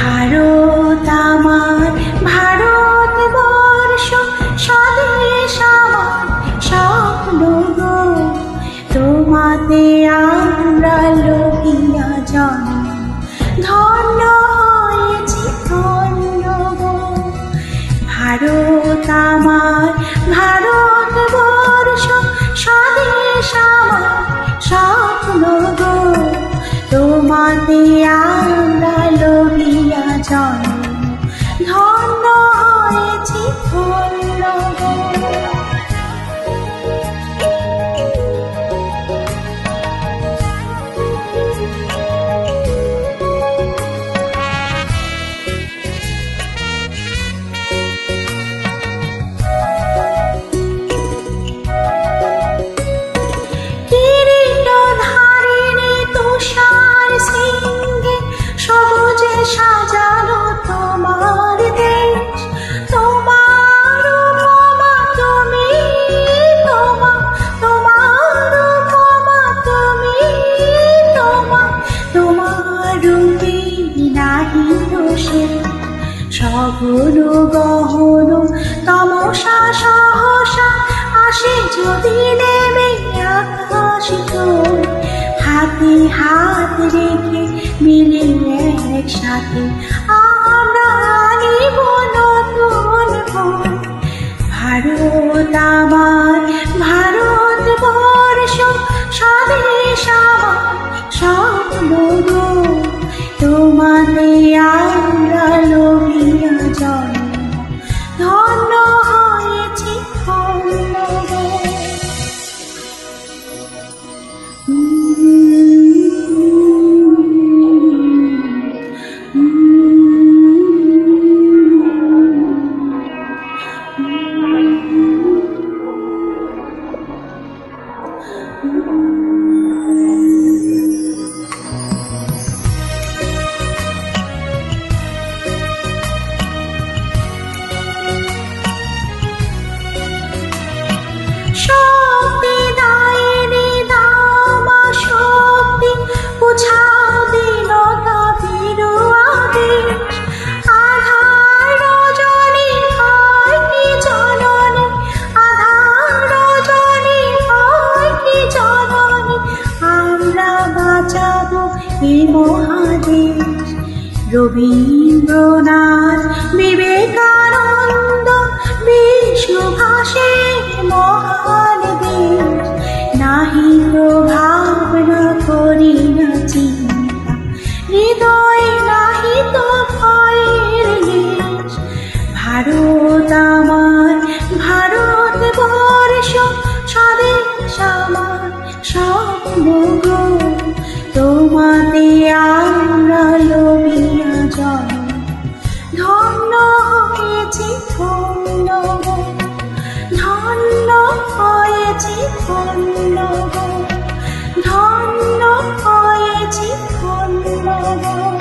ভারত আমার ভারতবর্ষ স্বদেশ আমার স্বপ্ন গো, তোমাতে আমরা লভিয়া জন্ম ধন্য হয়েছি ধন্য গো। ভারত আমার ভারতবর্ষ স্বদেশ আমার স্বপ্ন গো, তোমাতে আমরা লভিয়া জন্ম ধন্য হয়েছি ধন্য গো। সাজানো তোমার দেশ, তোমার উপমা তুমি, তোমার উপমা তুমি, তোমার রূপে নাহি দোষে সগুণ গহন তমসা সহসা আসে যদি নেমে আকাশ তো, হাতে হাত রেখে মিলে একসাথে আমরা আনিব নতুন ফল। ভারত আমার ভারতবর্ষ স্বদেশ আমার স্বপ্ন গো, তোমাতে আমরা লভিয়া জন্ম ধন্য হয়েছি ধন্য গো। শক্তি দায়নি দামা শক্তি বুঝাও দীনতা বিরুয়া দেশ, আধার রজনী হয় কি জননী, আধার রজনী হয় কি জননী, আমরা বাঁচাবো এই মহাদেশ। রবীন্দ্রনাথ বিবেকানন্দ বিষ্ণুভাষের মহান দেশ, নাহি তো ভাবনা করি না চিন্তা, হৃদয় নাহি তো ভয়ের লেশ। ভারত আমার ভারতবর্ষ স্বদেশ আমার স্বপ্ন গো, তোমাতে আমরা লভিয়া জন্ম ধন্য হয়েছি ধন্য গো, ধন্য হয়েছি ধন্য গো, ধন্য হয়েছি ধন্য গো।